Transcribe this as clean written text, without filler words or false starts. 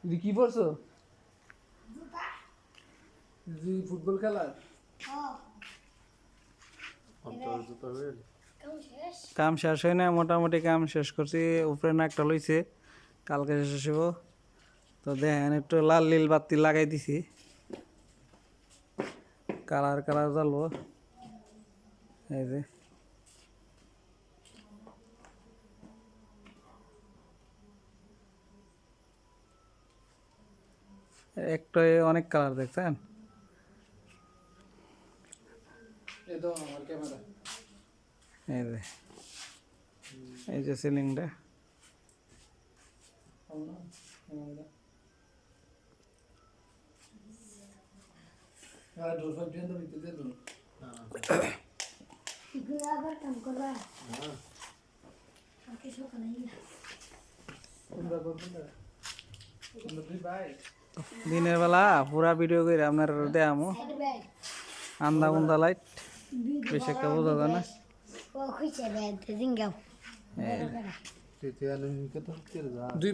তুই কি পড়ছো ফুটবল খেলার কাম শেষ হয় না, মোটামুটি কাম শেষ করছি। উপরে না একটা লইছে, কালকে শেষ হইব। তো দেখেন একটু লাল নীল বাতি লাগাই দিছি, কালার কালার জ্বলবো। এই যে একটাই অনেক কালার দেখছেন। এই যে সিলিংটা দিনের বেলা পুরা ভিডিও করে আপনার দেখামো। আন্দা মুন্দা লাইট বেশি একটা বোঝা যায় না।